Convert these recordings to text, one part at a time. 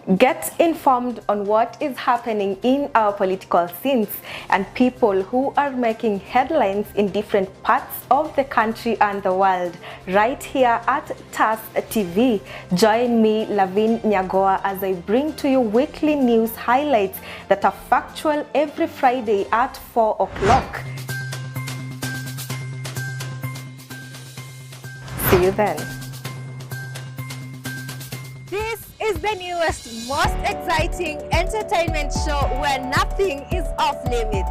Get informed on what is happening in our political scenes and people who are making headlines in different parts of the country and the world, right here at TAS TV. Join me, Lavin Nyagoa, as I bring to you weekly news highlights that are factual every Friday at 4 o'clock. See you then. This is the newest, most exciting entertainment show where nothing is off limits.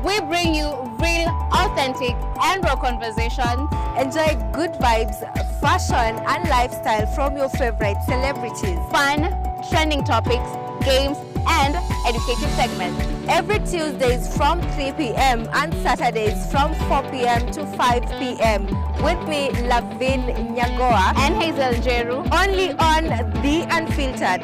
We bring you real, authentic, and raw conversations. Enjoy good vibes, fashion, and lifestyle from your favorite celebrities. Fun, trending topics, games, and educative segments. Every Tuesdays from 3 p.m. and Saturdays from 4 p.m. to 5 p.m. With me, Lavin Nyagoa and Hazel Jeru. Only on The Unfiltered.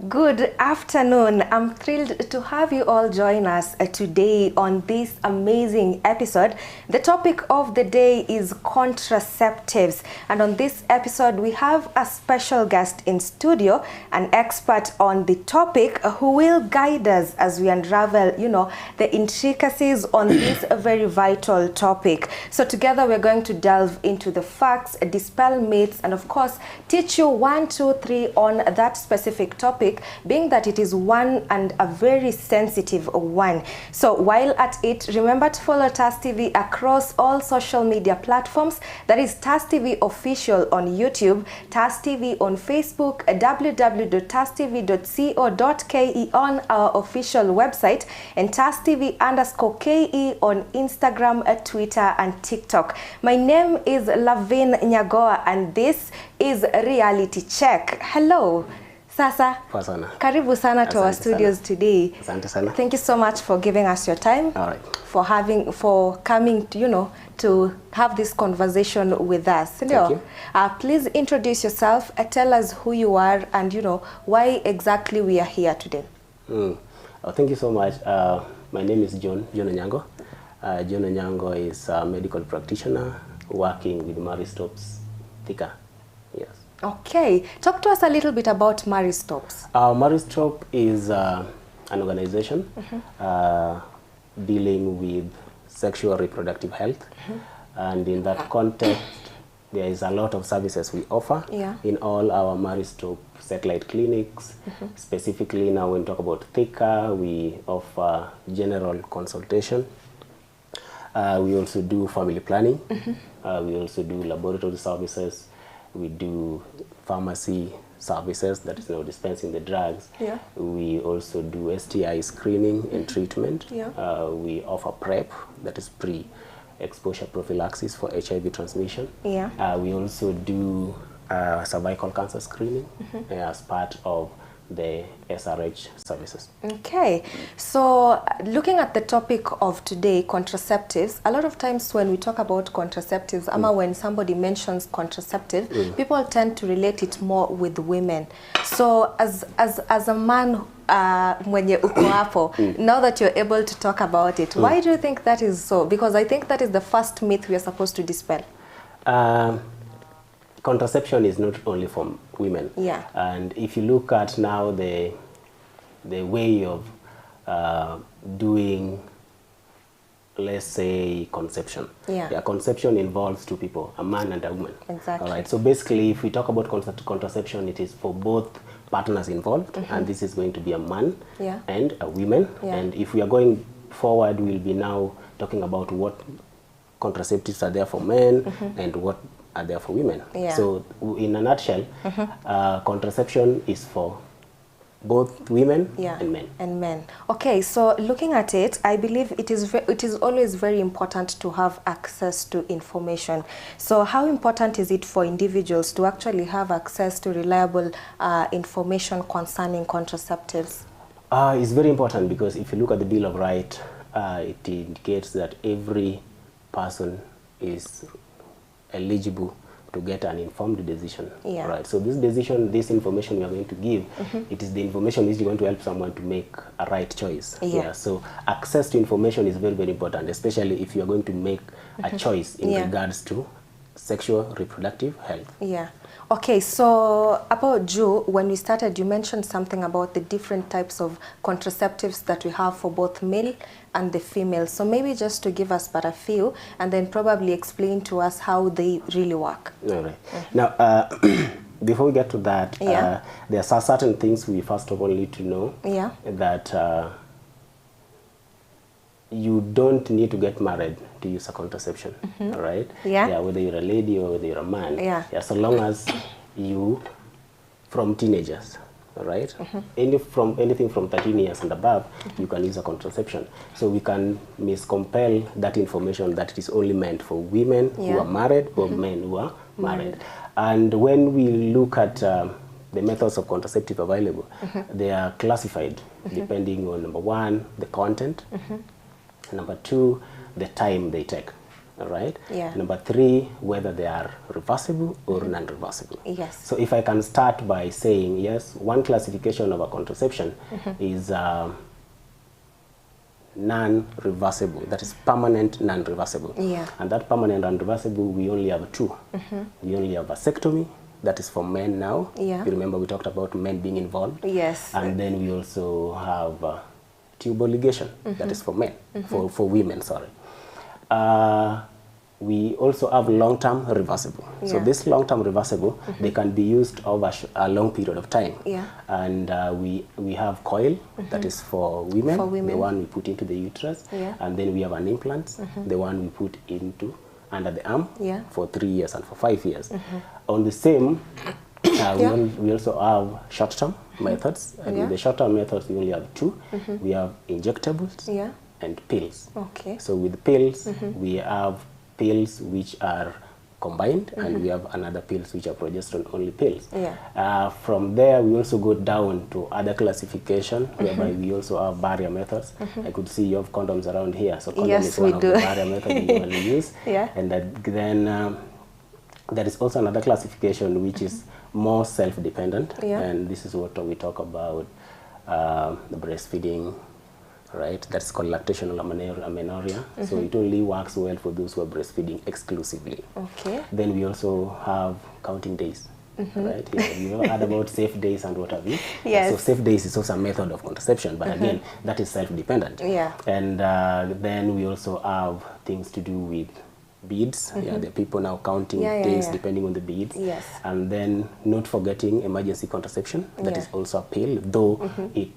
Good afternoon. I'm thrilled to have you all join us today on this amazing episode. The topic of the day is contraceptives, and on this episode we have a special guest in studio, an expert on the topic who will guide us as we unravel, the intricacies on this very vital topic. So together we're going to delve into the facts, dispel myths, and of course teach you 1, 2, 3 on that specific topic, being that it is one and a very sensitive one. So while at it, remember to follow TAS TV across all social media platforms. That is TAS TV Official on YouTube, TAS TV on Facebook, www.tastv.co.ke on our official website, and TAS TV_KE on Instagram, Twitter, and TikTok. My name is Lavin Nyagoa, and this is Reality Check. Hello. Sasa, karibu sana to our studios today. Asante sana. Thank you so much for giving us your time. All right. For coming, to have this conversation with us. Thank you. Please introduce yourself. Tell us who you are and why exactly we are here today. Oh, thank you so much. My name is John Onyango. John Onyango is a medical practitioner working with Maristops Thika. Yes. Okay, talk to us a little bit about Maristops. Maristop is an organization dealing with sexual reproductive health, and in that context there is a lot of services we offer in all our Maristop satellite clinics. Specifically now when we talk about Thika, we offer general consultation. We also do family planning. We also do laboratory services. We do pharmacy services, that is dispensing the drugs. We also do STI screening and treatment. We offer PrEP, that is pre-exposure prophylaxis for HIV transmission. We also do cervical cancer screening as part of the SRH services. Okay, so looking at the topic of today, contraceptives, a lot of times when we talk about contraceptives, when somebody mentions contraceptives, people tend to relate it more with women. So as a man, mwenye uko hapo, now that you're able to talk about it, why do you think that is so? Because I think that is the first myth we are supposed to dispel. Contraception is not only for women. And if you look at now the way of doing, let's say, conception. Conception involves two people, a man and a woman. Exactly. All right. So basically, if we talk about contraception, it is for both partners involved, and this is going to be a man and a woman. And if we are going forward, we'll be now talking about what contraceptives are there for men and what are there for women. So in a nutshell, contraception is for both women and men. Okay, so looking at it, I believe it is always very important to have access to information. So how important is it for individuals to actually have access to reliable information concerning contraceptives? It's very important because if you look at the Bill of Rights, it indicates that every person is eligible to get an informed decision. Yeah. Right. So this decision, this information we are going to give, it is the information which is going to help someone to make a right choice. Yeah. So access to information is very, very important, especially if you are going to make a choice in regards to sexual reproductive health. Yeah. Okay, so about Ju, when we started, you mentioned something about the different types of contraceptives that we have for both male and the female. So maybe just to give us but a few, and then probably explain to us how they really work. All right. Now, before we get to that, there are certain things we first of all need to know. Yeah. That you don't need to get married to use a contraception, all right? Yeah. Whether you're a lady or whether you're a man. Yeah. So long as you, from teenagers, all right? Anything from 13 years and above, you can use a contraception. So we can miscompel that information that it is only meant for women who are married or men who are married. And when we look at the methods of contraceptive available, they are classified depending on, number one, the content, number two, the time they take, all right? Yeah. Number three, whether they are reversible or non-reversible. Yes. So if I can start by saying, yes, one classification of a contraception is non-reversible, that is permanent non-reversible. Yeah. And that permanent non-reversible, we only have two. We only have vasectomy, that is for men now. Yeah. You remember we talked about men being involved. Yes. And then we also have tubal ligation, that is for men, for women, sorry. We also have long-term reversible. So this long-term reversible, they can be used over a long period of time. Yeah. And we have coil, that is for women, the one we put into the uterus. Yeah. And then we have an implant, the one we put into under the arm for 3 years and for 5 years. On the same, we also have short-term methods. And with the short-term methods, we only have two. We have injectables and pills. Okay. So with pills, we have pills which are combined, and we have another pills which are progesterone-only pills. Yeah. From there, we also go down to other classification, whereby we also have barrier methods. I could see you have condoms around here. So condom is one of the barrier methods we normally use. And then there is also another classification which is more self-dependent, and this is what we talk about, the breastfeeding, right? That's called lactational amenorrhea. So it only works well for those who are breastfeeding exclusively. Okay. Then we also have counting days, right? You've ever heard about safe days and what have you? Yes. So safe days is also a method of contraception, but again, that is self-dependent. Yeah. And then we also have things to do with beads. There are people now counting days depending on the beads. Yes. And then not forgetting emergency contraception. That is also a pill, though it's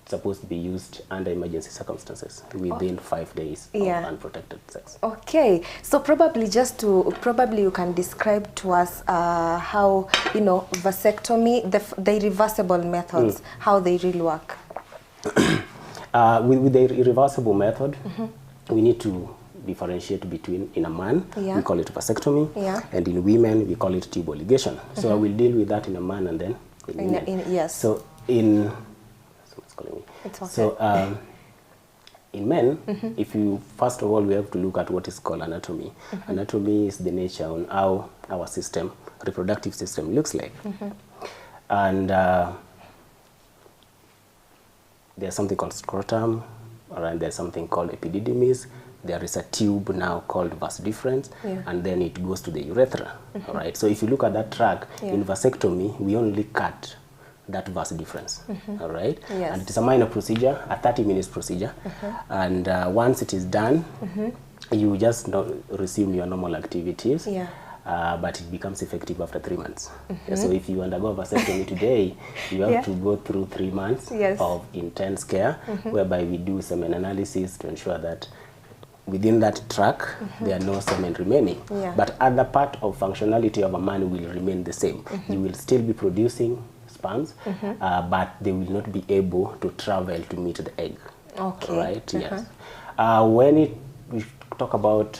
supposed to be used under emergency circumstances within 5 days of unprotected sex. Okay, so probably you can describe to us how, you know, vasectomy, the reversible methods, how they really work. With the irreversible method, we need to differentiate between, in a man, we call it vasectomy, and in women, we call it tubal ligation. So I will deal with that in a man and then in women. Yes. So in, someone's calling me. It's okay. So in men, if you, first of all, we have to look at what is called anatomy. Anatomy is the nature on how our system, reproductive system, looks like. And there's something called scrotum, and there's something called epididymis. There is a tube now called vas deferens, and then it goes to the urethra. All right. So if you look at that track, in vasectomy, we only cut that vas deferens. All right. Yes. And it is a minor procedure, a 30-minute procedure. And once it is done, you just resume your normal activities. But it becomes effective after 3 months. So if you undergo vasectomy today, you have to go through 3 months of intense care, whereby we do semen analysis to ensure that within that track, there are no semen remaining. But other part of functionality of a man will remain the same. You will still be producing sperms, but they will not be able to travel to meet the egg. Okay. Right? Yes. When we talk about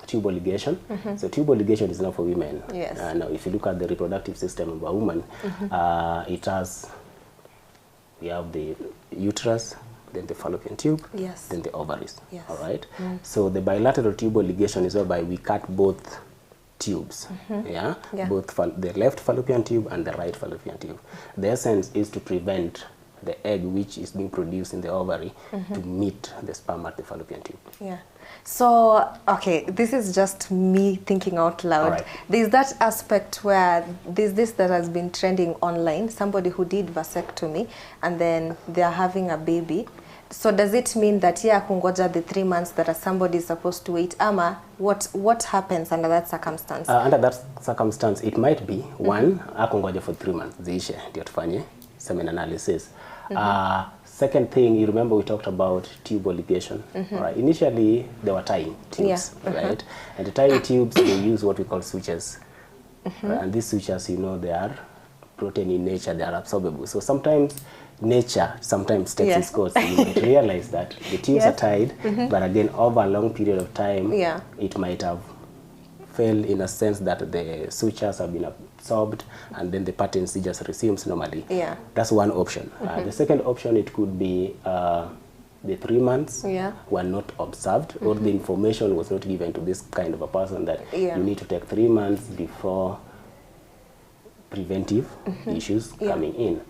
tubal ligation, so tubal ligation is not for women. Now, if you look at the reproductive system of a woman, it has we have the uterus, then the fallopian tube, Yes. then the ovaries. Yes. All right. So the bilateral tubal ligation is whereby we cut both tubes. Yeah. Both the left fallopian tube and the right fallopian tube. The essence is to prevent the egg which is being produced in the ovary to meet the sperm at the fallopian tube. Yeah. So, okay, this is just me thinking out loud. Right. There's that aspect where there's this that has been trending online, somebody who did vasectomy and then they're having a baby. So does it mean that kungoja the 3 months that somebody is supposed to wait? Ama, what happens under that circumstance? Under that circumstance, it might be one, akungoja for 3 months, ziishe, ndio tufanye semen analysis. Second thing, you remember we talked about tubal ligation. Right? Initially, they were tying tubes, right? And the tying tubes, they use what we call sutures. And these sutures, you know, they are protein in nature, they are absorbable. So sometimes nature sometimes takes its course. You might realize that the tubes are tied, but again, over a long period of time, it might have failed in a sense that the sutures have been absorbed and then the patency just resumes normally. Yeah. That's one option. The second option, it could be the 3 months were not observed or the information was not given to this kind of a person that you need to take 3 months before preventive issues coming in.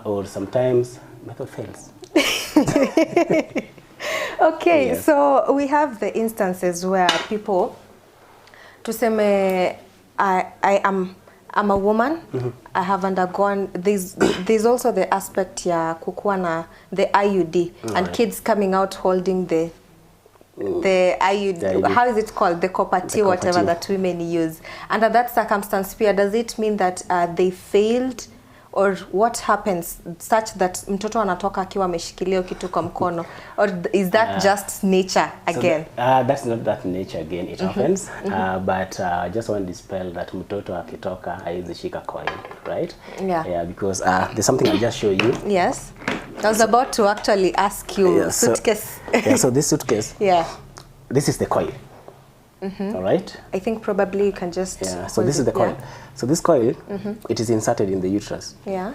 Or sometimes method fails. Okay, so we have the instances where people, tuseme, I'm a woman, I have undergone, there's also the aspect ya kukuwa na the IUD and kids coming out holding the IUD, how is it called? The copper T, whatever that women use. Under that circumstance, does it mean that they failed? Or what happens such that mtoto anatoka akiwa ameshikilia kitu kwa mkono? Or is that just nature again? So that's not that nature again, it happens. But I just want to dispel that mtoto akitoka haizi shika coil, right? Yeah, because there's something I just show you. Yes. I was about to actually ask you, suitcase. So this suitcase, this is the coil. All right. I think probably you can just. So this is the coil. So this coil, it is inserted in the uterus. Yeah.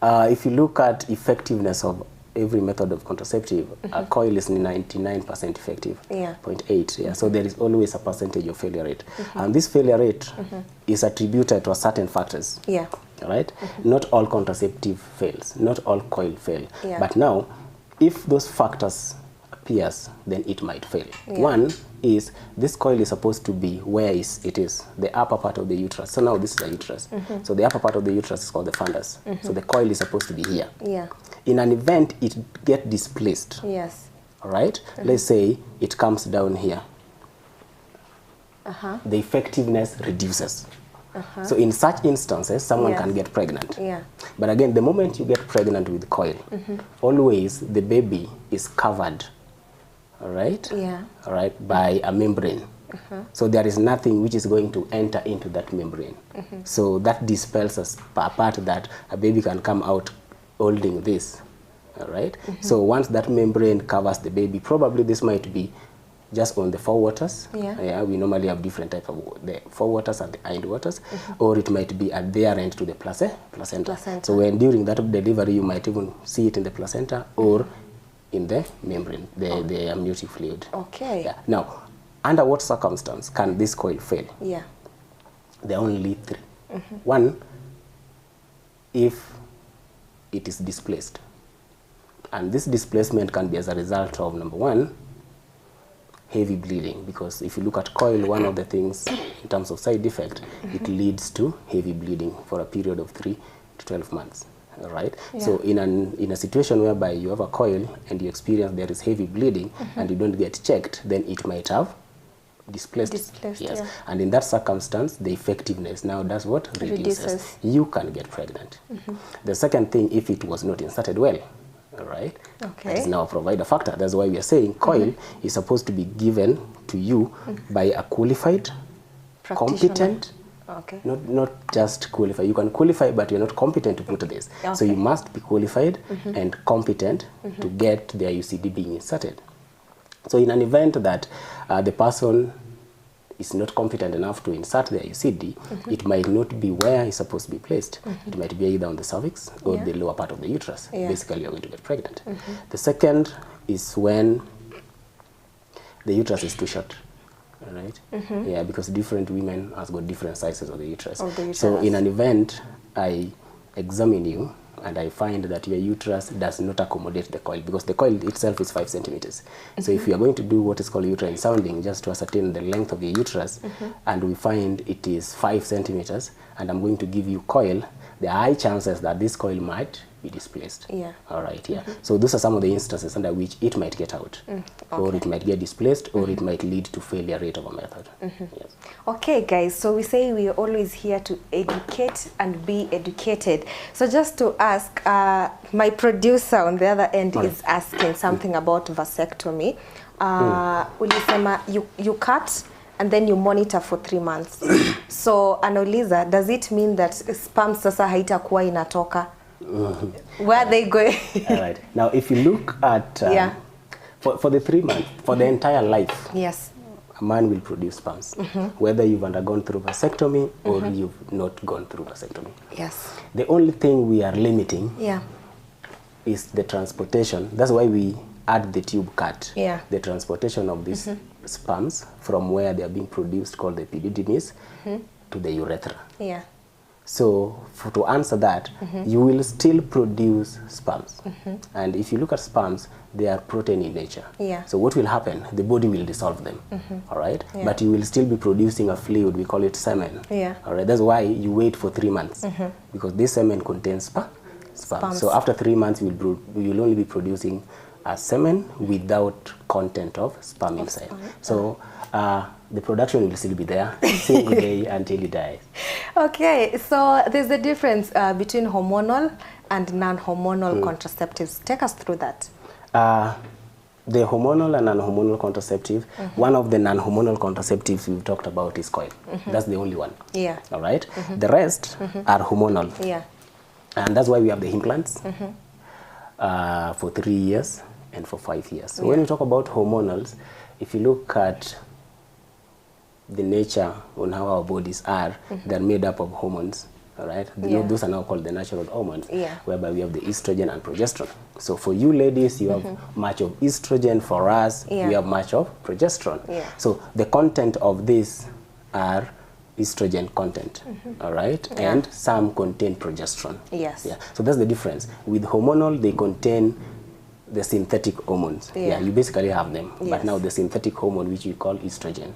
If you look at effectiveness of every method of contraceptive, a coil is 99% effective. 0.8. Yeah. So there is always a percentage of failure rate, and this failure rate is attributed to a certain factors. Yeah. All right. Not all contraceptive fails. Not all coil fail. Yeah. But now, if those factors appears, then it might fail. One is this coil is supposed to be where it is, the upper part of the uterus. So now this is the uterus. So the upper part of the uterus is called the fundus. So the coil is supposed to be here. Yeah. In an event, it get displaced. Yes. All right. Let's say it comes down here. The effectiveness reduces. So in such instances, someone can get pregnant. Yeah. But again, the moment you get pregnant with coil, always the baby is covered. All right? Yeah. All right, by a membrane. So there is nothing which is going to enter into that membrane. So that dispels a part that a baby can come out holding this. All right? So once that membrane covers the baby, probably this might be just on the forewaters. Yeah, we normally have different types of the forewaters and the hindwaters, or it might be at their end to the placenta. So when during that delivery, you might even see it in the placenta or in the membrane, the amniotic fluid. Okay. Yeah. Now, under what circumstance can this coil fail? Yeah. There are only three. One, if it is displaced. And this displacement can be as a result of, number one, heavy bleeding, because if you look at coil, one of the things in terms of side effect, it leads to heavy bleeding for a period of 3 to 12 months. All right. So in a situation whereby you have a coil and you experience there is heavy bleeding and you don't get checked, then it might have displaced. Yes. And in that circumstance, the effectiveness now does what? Reduces. You can get pregnant. The second thing, if it was not inserted well, all right, that is now a provider factor. That's why we are saying coil is supposed to be given to you by a qualified, competent, not just qualified. You can qualify, but you're not competent to put this. So you must be qualified and competent to get the IUCD being inserted. So in an event that the person is not competent enough to insert the IUCD, it might not be where it's supposed to be placed. It might be either on the cervix or the lower part of the uterus. Basically, you're going to get pregnant. The second is when the uterus is too short. All right? Yeah, because different women has got different sizes of the uterus. So in an event, I examine you and I find that your uterus does not accommodate the coil, because the coil itself is 5 centimeters. So if you are going to do what is called uterine sounding, just to ascertain the length of your uterus, and we find it is 5 centimeters, and I'm going to give you coil, there are high chances that this coil might be displaced. All right, So those are some of the instances under which it might get out, or it might get displaced, or it might lead to failure rate of a method. Yes. Okay, guys, so we say we are always here to educate and be educated. So just to ask, my producer on the other end is asking something about vasectomy. Ulisema you cut and then you monitor for 3 months. So anauliza, does it mean that sperm sasa haitakuwa inatoka? Where are they going? All right. Now, if you look at for the 3 months, for the entire life, a man will produce sperms, whether you've undergone through vasectomy or you've not gone through vasectomy. The only thing we are limiting is the transportation. That's why we add the tube cut. The transportation of these sperms from where they are being produced, called the epididymis, to the urethra. So to answer that, you will still produce sperms. And if you look at sperms, they are protein in nature. So what will happen? The body will dissolve them. All right? But you will still be producing a fluid, we call it semen. All right? That's why you wait for 3 months, because this semen contains sperm. So after 3 months, you will only be producing a semen without content of sperm inside. So the production will still be there single day until it dies. Okay, so there's a difference between hormonal and non-hormonal contraceptives. Take us through that. The hormonal and non-hormonal contraceptive, one of the non-hormonal contraceptives we've talked about is coil. That's the only one. All right? The rest are hormonal. And that's why we have the implants for 3 years and for 5 years. So when we talk about hormonals, if you look at the nature on how our bodies are, they're made up of hormones. All right? Those are now called the natural hormones, whereby we have the estrogen and progesterone. So for you ladies, you have much of estrogen. For us, we have much of progesterone. So the content of these are estrogen content, all right? And some contain progesterone. So that's the difference. With hormonal, they contain the synthetic hormones. You basically have them. But now the synthetic hormone, which we call estrogen.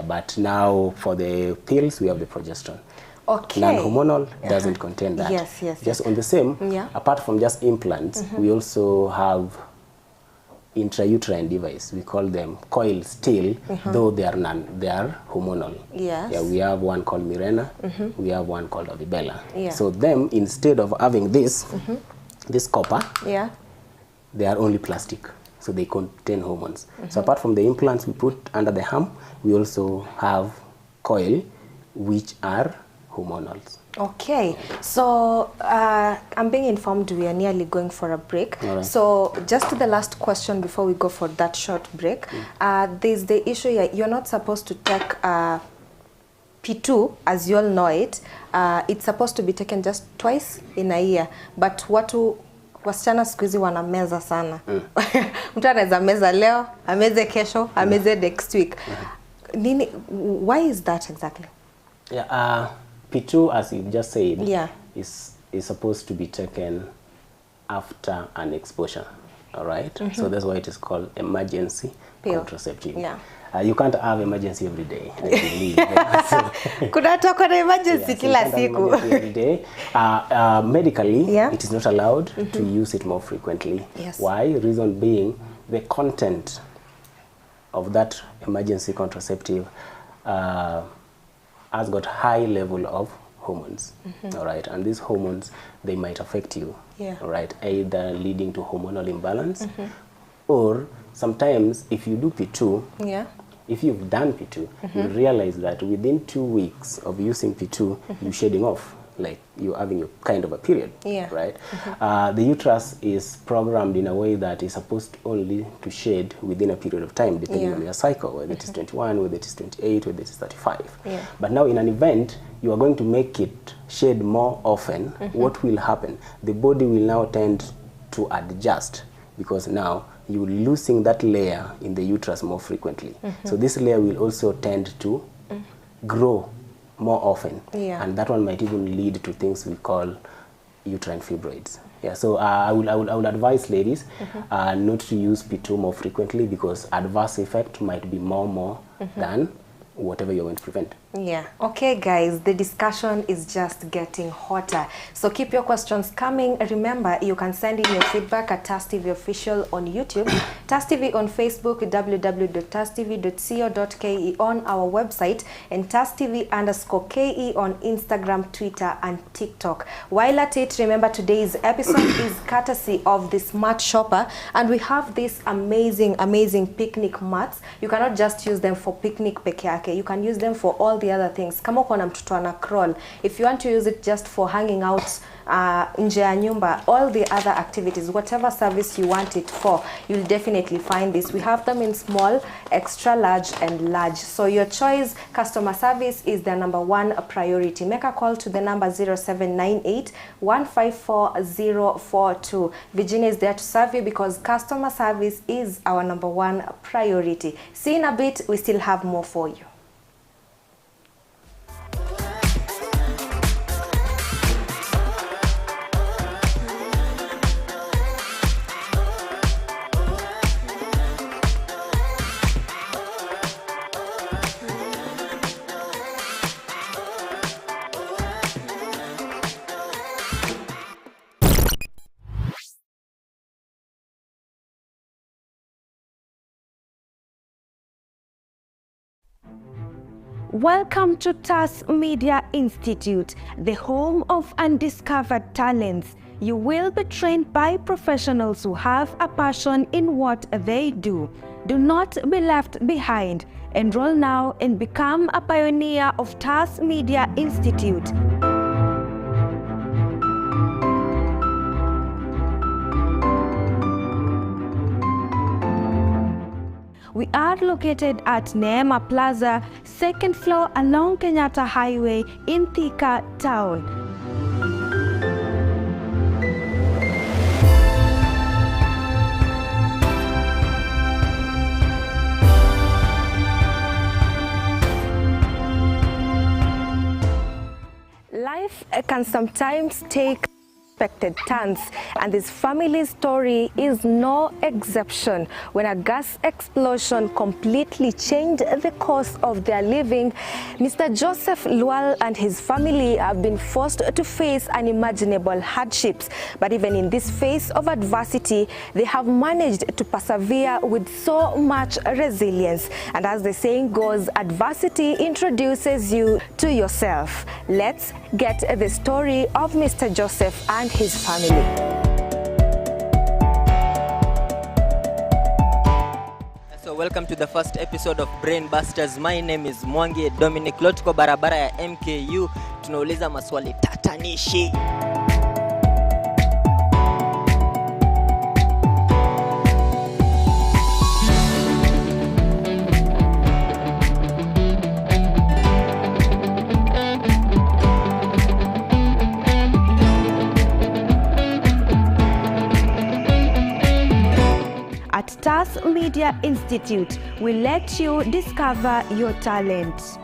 But now for the pills, we have the progesterone. Non-hormonal doesn't contain that. Just on the same, apart from just implants, we also have intrauterine device. We call them coils still, though they are hormonal. We have one called Mirena, we have one called Avibela. So them, instead of having this, this copper, they are only plastic. So they contain hormones. So apart from the implants we put under the arm, we also have coil, which are hormonals. Okay, so I'm being informed we are nearly going for a break. So just to the last question before we go for that short break, there's the issue here, you're not supposed to take P2, as you all know it. It's supposed to be taken just twice in a year, but wasichana siku hizi wanameza sana. Mtu anaweza meza leo, ameze kesho, ameze next week. Why is that exactly? P2, as you just said, is supposed to be taken after an exposure. All right? So that's why it is called emergency contraceptive. You can't have emergency every day, I believe. Kuna toka na emergency kila siku. Every day. Medically, it is not allowed to use it more frequently. Why? Reason being, the content of that emergency contraceptive has got high level of hormones. All right? And these hormones, they might affect you. All right? Either leading to hormonal imbalance, or sometimes if you do P2, if you've done P2, you realize that within 2 weeks of using P2, you're shedding off. like you're having a kind of a period, Yeah. right? The uterus is programmed in a way that is supposed only to shed within a period of time, depending on your cycle, whether it is 21, whether it is 28, whether it is 35. Yeah. But now in an event, you are going to make it shed more often. What will happen? The body will now tend to adjust, because now you're losing that layer in the uterus more frequently. So this layer will also tend to grow more often, and that one might even lead to things we call uterine fibroids. Yeah, so I would advise ladies not to use P2 more frequently, because adverse effect might be more than whatever you're going to prevent. Yeah. Okay, guys, the discussion is just getting hotter. So keep your questions coming. Remember, you can send in your feedback at TAS TV Official on YouTube, TAS TV on Facebook, www.tastv.co.ke on our website, and TAS TV_KE on Instagram, Twitter, and TikTok. While at it, remember today's episode is courtesy of the Smart Shopper, and we have these amazing picnic mats. You cannot just use them for picnic peke yake. You can use them for all the other things. Kama uko na mtoto ana crawl, if you want to use it just for hanging out nje ya nyumba, all the other activities, whatever service you want it for, you'll definitely find this. We have them in small, extra large, and large. So your choice. Customer service is the #1 priority. Make a call to the number 0798 154 042. Virginia is there to serve you, because customer service is our #1 priority. See you in a bit. We still have more for you. Welcome to TAS Media Institute, the home of undiscovered talents. You will be trained by professionals who have a passion in what they do. Do not be left behind. Enroll now and become a pioneer of TAS Media Institute. We are located at Neema Plaza, 2nd floor along Kenyatta Highway in Thika Town. Life can sometimes take unexpected turns, and this family's story is no exception. When a gas explosion completely changed the course of their living, Mr. Joseph Lual and his family have been forced to face unimaginable hardships. But even in this phase of adversity, they have managed to persevere with so much resilience. And as the saying goes, adversity introduces you to yourself. Let's get the story of Mr. Joseph and his family. So welcome to the first episode of Brain Busters. My name is Mwangi Dominic. Leo tuko barabara ya MKU, tunauliza maswali tatanishi. At TAS Media Institute, we let you discover your talent.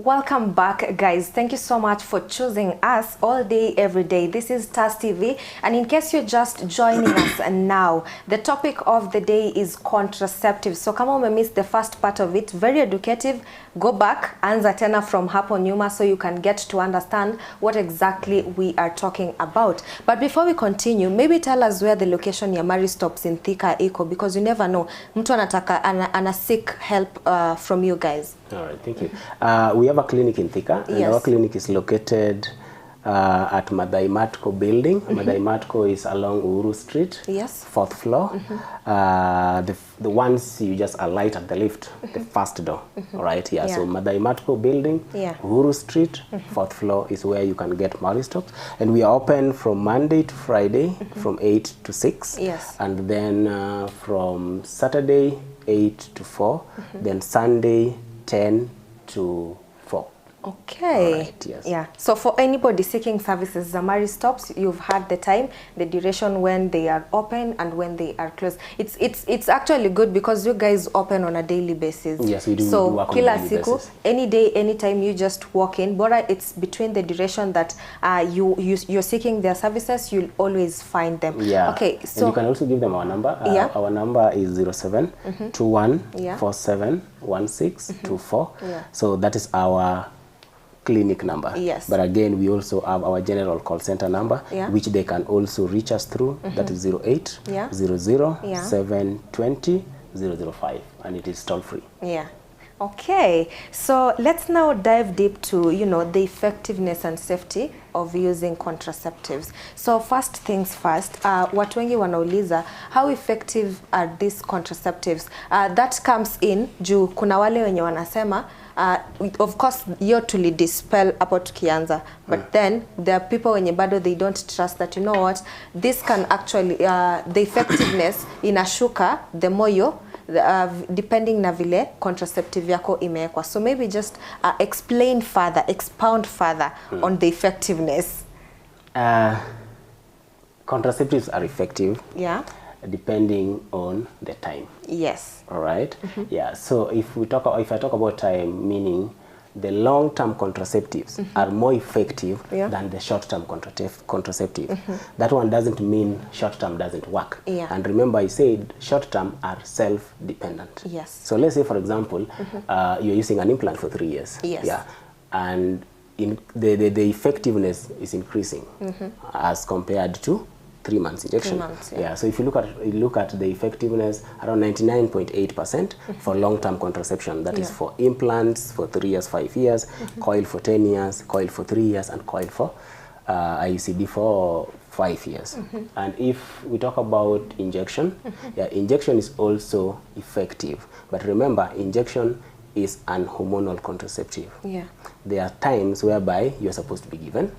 Welcome back, guys. Thank you so much for choosing us all day, every day. This is TAS TV, and in case you're just joining us now, the topic of the day is contraceptives. So kama umemiss the first part of it, very educative, go back, anza tena from hapo nyuma so you can get to understand what exactly we are talking about. But before we continue, maybe tell us where the location ya Mari Stops in Thika iko, because you never know, mtu anataka ana seek help from you guys. All right, thank you. We have a clinic in Thika, and our clinic is located at Madai Matko building. Madai Matko is along Uhuru Street, 4th floor. The ones you just alight at the lift, the first door, right here. So Madai Matko building, Uhuru Street, 4th floor is where you can get Mari Stops. And we are open from Monday to Friday from 8 to 6. And then from Saturday 8 to 4, then Sunday 10 to 4. Okay. Right, yes. Yeah. So for anybody seeking services, Mari Stops, you've had the time, the duration when they are open and when they are closed. It's actually good because you guys open on a daily basis. Yes, we do. So we do work on kila a daily siku, basis. any day, anytime, you just walk in. Bora it's between the duration that you're seeking their services, you'll always find them. Yeah. Okay. So and you can also give them our number. Our number is 07 21 47 16 24. So that is our clinic number. But again, we also have our general call center number, which they can also reach us through. That is 08 00 720 005, and it is toll free. Okay, so let's now dive deep to, you know, the effectiveness and safety of using contraceptives. So first things first, watu wengi wanauliza, how effective are these contraceptives? That comes in juu kuna wale wenye wanasema, of course hiyo tulidispel hapo tukianza, but then there are people wenye bado they don't trust that, you know what, this can actually, the effectiveness inashuka the more you depending na vile contraceptive yako imewekwa. So maybe just explain further, expound further on the effectiveness. Contraceptives are effective depending on the time. All right. So if I talk about time, meaning the long-term contraceptives are more effective than the short-term contraceptive. That one doesn't mean short-term doesn't work. And remember, I said short-term are self-dependent. So let's say, for example, you're using an implant for 3 years. And the effectiveness is increasing as compared to 3 months injection. So if you look at the effectiveness, around 99.8% for long-term contraception. That is for implants for 3 years, 5 years, coil for 10 years, coil for 3 years, and coil for IUCD for 5 years. And if we talk about injection, injection is also effective. But remember, injection is an hormonal contraceptive. There are times whereby you are supposed to be given.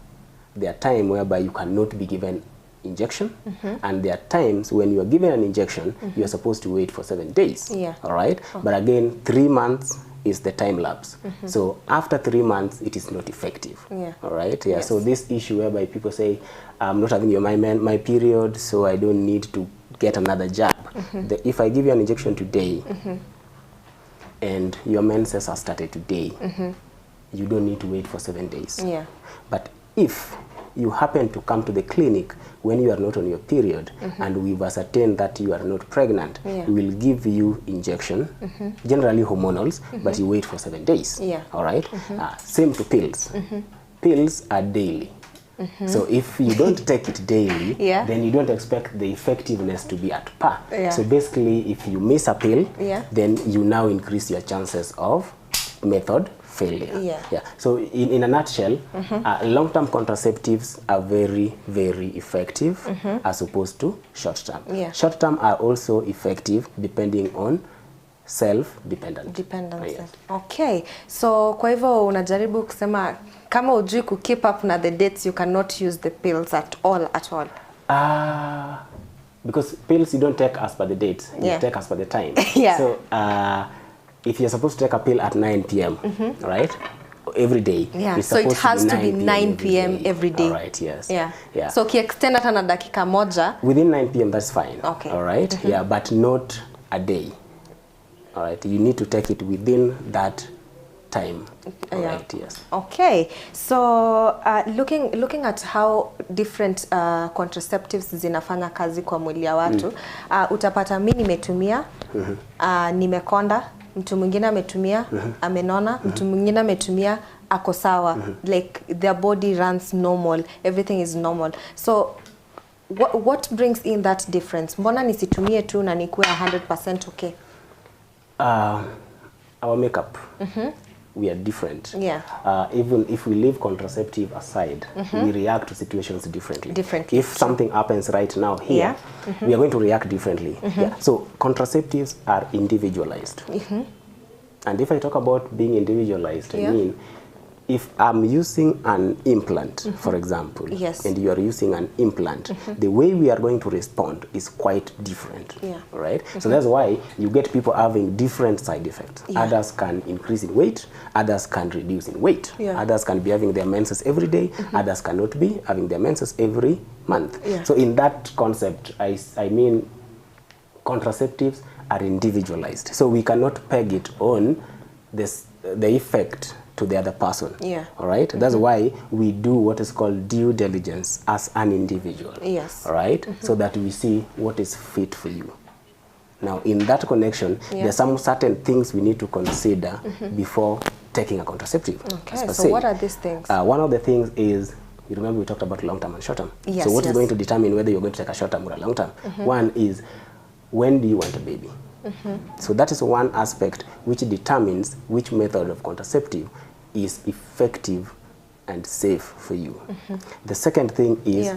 There are times whereby you cannot be given injection, and there are times when you are given an injection, you are supposed to wait for 7 days. All right. But again, 3 months is the time lapse. So after 3 months, it is not effective. All right. So this issue whereby people say, I'm not having my period, so I don't need to get another jab. If I give you an injection today, and your menses are started today, you don't need to wait for 7 days. But if you happen to come to the clinic when you are not on your period, and we've ascertained that you are not pregnant, we will give you injection, generally hormonals, but you wait for 7 days. All right. Same to pills. Pills are daily. So if you don't take it daily, then you don't expect the effectiveness to be at par. So basically, if you miss a pill, then you now increase your chances of method failure. So in a nutshell, long-term contraceptives are very, very effective as opposed to short-term. Short-term are also effective depending on self-dependent. Okay, so kwa hivyo unajaribu kusema kama ujui ku keep up na the dates, you cannot use the pills at all. Because pills you don't take as per the dates, you take as per the time. So if you're supposed to take a pill at 9 p.m., right, every day, so it has to be 9 p.m. every day. All right, yes. So kiextend hata na dakika moja within 9 p.m. that's fine. Okay. All right. But not a day. All right, you need to take it within that time. Correct, yes. Okay, so looking at how different contraceptives zinafanya kazi kwa mwili ya watu, utapata mimi nimetumia, nimekonda, mtu mwingine ametumia, amenona, mtu mwingine ametumia, ako sawa. Like their body runs normal, everything is normal. So what brings in that difference? Mbona nisitumie tu na nikuwe 100% okay? Our makeup, we are different. Yeah. Even if we leave contraceptive aside, we react to situations differently. If something happens right now here, we are going to react differently. Yeah. So contraceptives are individualized. And if I talk about being individualized, I mean, if I'm using an implant, for example, and you are using an implant, the way we are going to respond is quite different, right? So that's why you get people having different side effects. Others can increase in weight, others can reduce in weight, others can be having their menses every day, others cannot be having their menses every month. So in that concept, I mean, contraceptives are individualized. So we cannot peg it on the effect to the other person. All right. That's why we do what is called due diligence as an individual. All right. So that we see what is fit for you. Now, in that connection, there are some certain things we need to consider before taking a contraceptive. Okay. So what are these things? One of the things is, you remember we talked about long-term and short-term. So what is going to determine whether you're going to take a short-term or a long-term? One is, when do you want a baby? So that is one aspect which determines which method of contraceptive is effective and safe for you. The second thing is,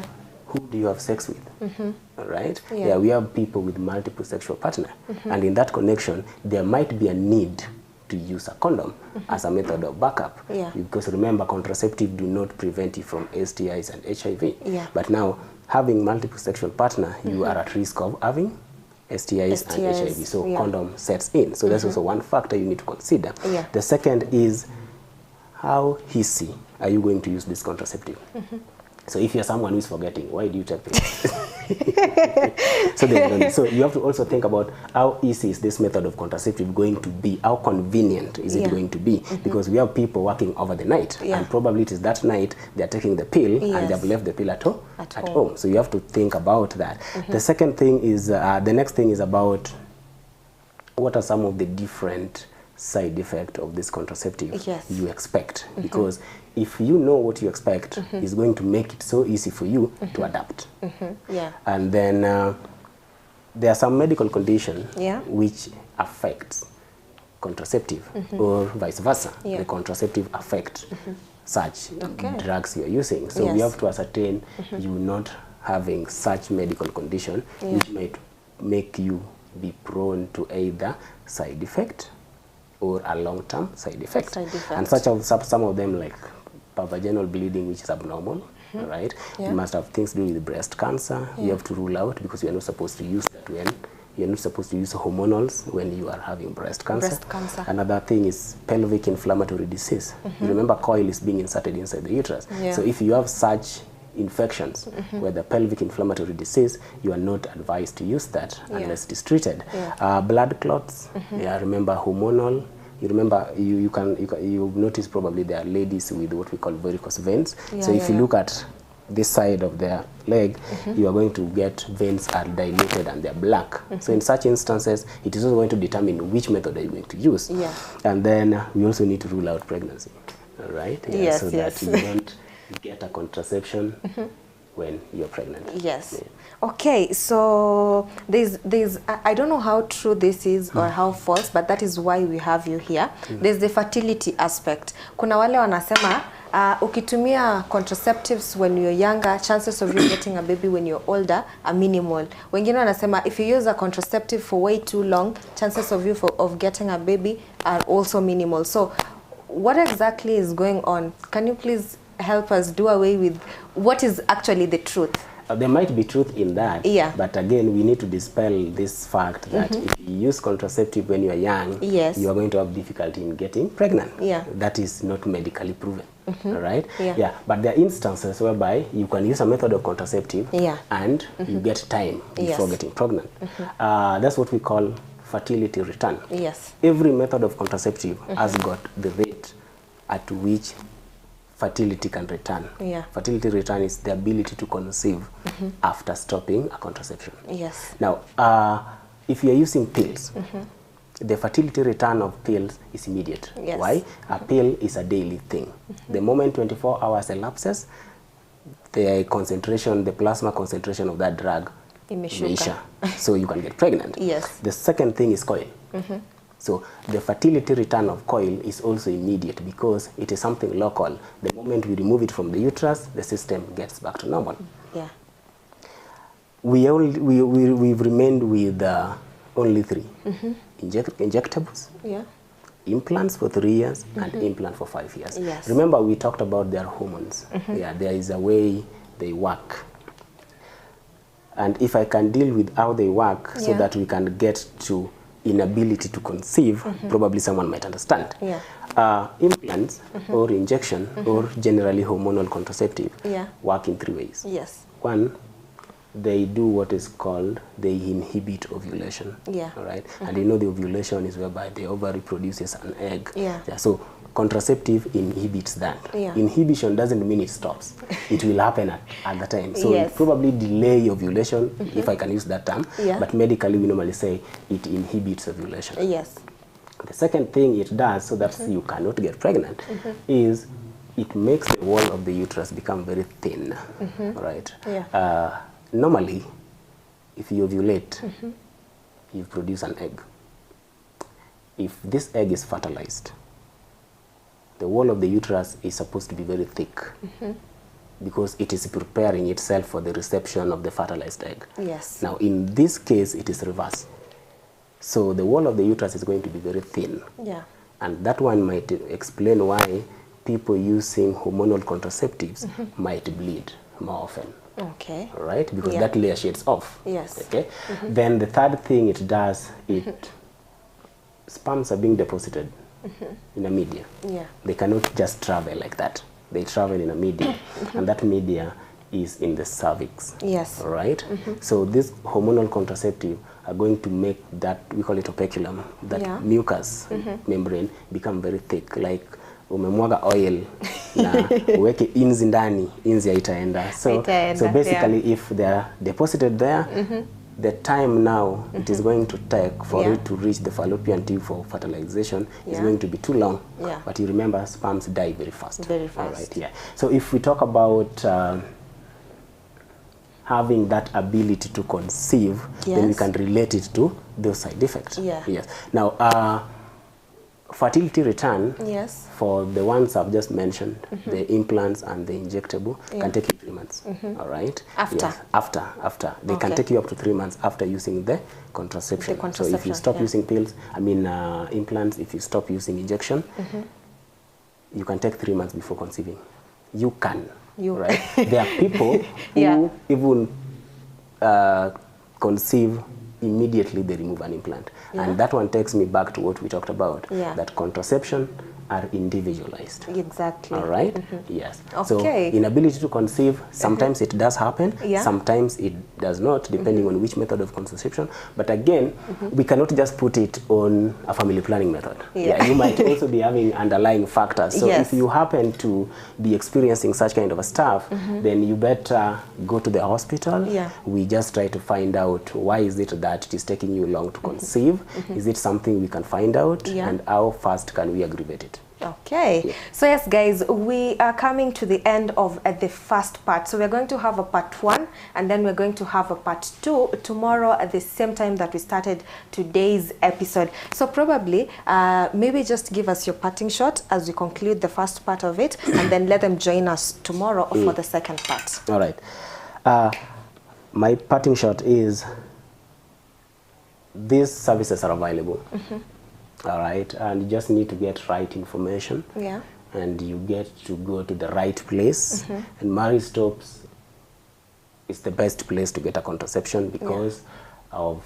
who do you have sex with? All right? We have people with multiple sexual partners. And in that connection, there might be a need to use a condom as a method of backup. Because remember, contraceptive do not prevent you from STIs and HIV. But now, having multiple sexual partners, you are at risk of having STIs and HIV. So condom sets in. So that's also one factor you need to consider. The second is, how easy are you going to use this contraceptive? So if you're someone who's forgetting, why do you take this? So you have to also think about how easy is this method of contraceptive going to be? How convenient is it going to be? Because we have people working over the night, and probably it is that night they're taking the pill and they've left the pill at home. So you have to think about that. The second thing is, the next thing is about what are some of the different side effect of this contraceptive you expect, because if you know what you expect, it's going to make it so easy for you to adapt. And then there are some medical conditions which affects contraceptive or vice versa. The contraceptive affect such drugs you're using. So we have to ascertain you're not having such medical condition which might make you be prone to either side effect or a long-term side effect. And some of them, like vaginal bleeding, which is abnormal, right? You must have things to do with breast cancer. You have to rule out, because you're not supposed to use that when you're not supposed to use hormonals when you are having breast cancer. Another thing is pelvic inflammatory disease. You remember, coil is being inserted inside the uterus. So if you have such infections where the pelvic inflammatory disease, you are not advised to use that unless it is treated. Blood clots, remember hormonal. You remember, you notice probably there are ladies with what we call varicose veins. So if you look at this side of their leg, you are going to get veins are dilated and they're black. So in such instances, it is also going to determine which method are you going to use. And then we also need to rule out pregnancy, all right? So that you don't get a contraception when you're pregnant. Okay, so there's I don't know how true this is or how false, but that is why we have you here. There's the fertility aspect. Kuna wale wanasema ukitumia contraceptives when you're younger, chances of you getting a baby when you're older are minimal. Wengine wanasema if you use a contraceptive for way too long, chances of you of getting a baby are also minimal. So what exactly is going on? Can you please help us do away with what is actually the truth? There might be truth in that, but again, we need to dispel this fact that if you use contraceptive when you are young, you are going to have difficulty in getting pregnant. That is not medically proven, right? But there are instances whereby you can use a method of contraceptive and you get time before getting pregnant. That's what we call fertility return. Every method of contraceptive has got the rate at which fertility can return. Yeah. Fertility return is the ability to conceive after stopping a contraception. Yes. Now, if you are using pills, the fertility return of pills is immediate. Yes. Why? A pill is a daily thing. The moment 24 hours elapses, the concentration, the plasma concentration of that drug Imeshuka. so you can get pregnant. Yes. The second thing is coil. So the fertility return of coil is also immediate because it is something local. The moment we remove it from the uterus, the system gets back to normal. Yeah. We've remained with only 3. Injectables, Yeah. implants for 3 years, and implant for 5 years. Yes. Remember, we talked about their hormones. Yeah, there is a way they work. And if I can deal with how they work so Yeah. that we can get to inability to conceive, probably someone might understand. Yeah. Implants or injection or generally hormonal contraceptive Yeah. work in 3 ways. Yes. One, they do what is called, they inhibit ovulation. Yeah. All right. And you know the ovulation is whereby the ovary produces an egg. Yeah. So contraceptive inhibits that. Yeah. Inhibition doesn't mean it stops. It will happen at the time. So Yes. it probably delay ovulation, if I can use that term. Yeah. But medically we normally say it inhibits ovulation. Yes. The second thing it does so that you cannot get pregnant is it makes the wall of the uterus become very thin. Right? Yeah. Normally, if you ovulate, you produce an egg. If this egg is fertilized, the wall of the uterus is supposed to be very thick because it is preparing itself for the reception of the fertilized egg. Yes. Now, in this case, it is reverse. So the wall of the uterus is going to be very thin. Yeah. And that one might explain why people using hormonal contraceptives might bleed more often. Okay. Right? Because Yeah. that layer shades off. Yes. Okay. Then the third thing it does, sperms are being deposited in a media. Yeah. They cannot just travel like that. They travel in a media, and that media is in the cervix. Yes. All right. So this hormonal contraceptive are going to make that, we call it operculum, that Yeah. mucus membrane become very thick, like umemwaga oil na uweke inzi ndani, inzi haitaenda. So basically if they are deposited there, the time now it is going to take for it to reach the fallopian tube for fertilization is going to be too long. Yeah. But you remember, sperms die very fast. Very fast. All right, yeah. So if we talk about having that ability to conceive, then we Yes. can relate it to those side effects. Yeah. Yes. Now, fertility return, Yes. for the ones I've just mentioned, the implants and the injectable, can take you 3 months. All right? After? Yes, after. They can Okay. take you up to 3 months after using the contraception. The So if contraception, you stop yeah. using pills, implants, if you stop using injection, you can take 3 months before conceiving. You can. Right? There are people Yeah. who even conceive immediately they remove an implant. Yeah. And that one takes me back to what we talked about, Yeah. that contraception are individualized. Exactly. All right? Yes. So Okay. inability to conceive, sometimes it does happen, Yeah. sometimes it does not, depending on which method of contraception. But again, we cannot just put it on a family planning method. Yeah. You might also be having underlying factors. So Yes. if you happen to be experiencing such kind of a stuff, then you better go to the hospital. Yeah. We just try to find out why is it that it is taking you long to conceive. Is it something we can find out? Yeah. And how fast can we aggravate it? Okay. Yeah. So yes, guys, we are coming to the end of the first part. So we're going to have a part 1, and then we're going to have a part 2 tomorrow at the same time that we started today's episode. So probably, maybe just give us your parting shot as we conclude the first part of it, and then let them join us tomorrow for the second part. All right. My parting shot is these services are available. All right, and you just need to get right information. Yeah. And you get to go to the right place. And Marie Stopes is the best place to get a contraception because of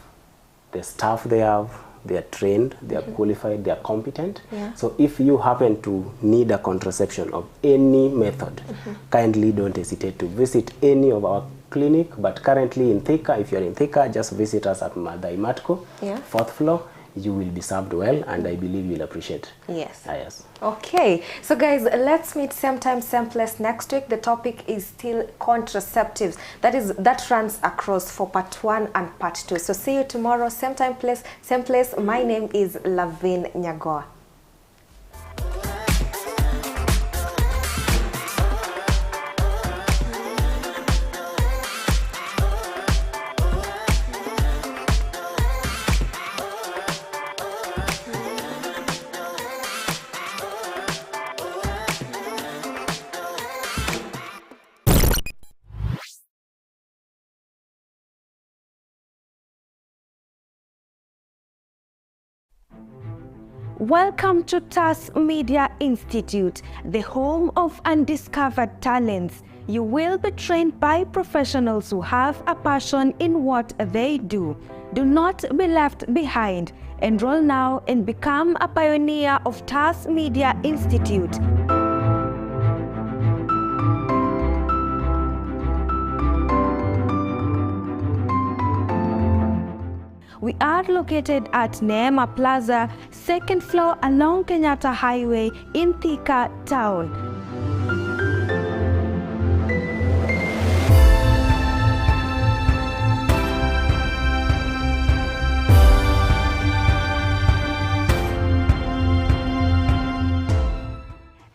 the staff they have. They are trained, they are qualified, they are competent. Yeah. So if you happen to need a contraception of any method, kindly don't hesitate to visit any of our clinic. But currently in Thika, if you're in Thika, just visit us at Madai Matko, Yeah. 4th floor. you will be served well, and I believe you'll appreciate. Yes. Yes. Okay, so guys, let's meet same time, same place next week. The topic is still contraceptives. That runs across for part 1 and part 2. So see you tomorrow, same time, place, same place. My name is Lavin Nyagoa. Welcome to TAS Media Institute, the home of undiscovered talents. You will be trained by professionals who have a passion in what they do. Do not be left behind. Enroll now and become a pioneer of TAS Media Institute. We are located at Neema Plaza, 2nd floor along Kenyatta Highway in Thika Town.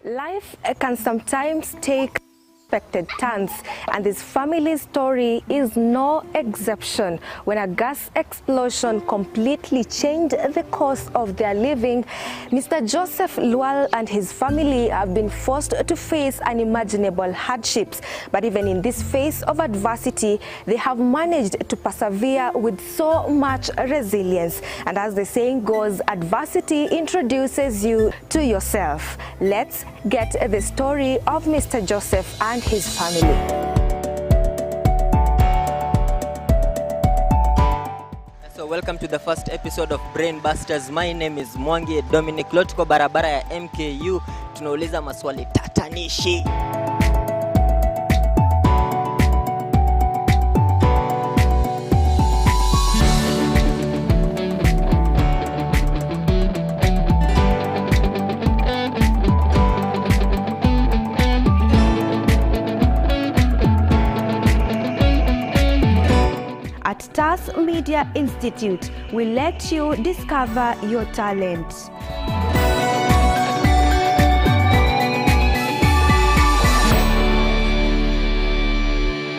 Life can sometimes take unexpected turns, and this family's story is no exception. When a gas explosion completely changed the course of their living, Mr. Joseph Lual and his family have been forced to face unimaginable hardships. But even in this phase of adversity, they have managed to persevere with so much resilience. And as the saying goes, adversity introduces you to yourself. Let's get the story of Mr. Joseph and his family. So welcome to the first episode of Brain Busters. My name is Mwangi Dominic. Leo tuko barabara ya MKU, tunauliza maswali tatanishi. At TAS Media Institute, we let you discover your talent.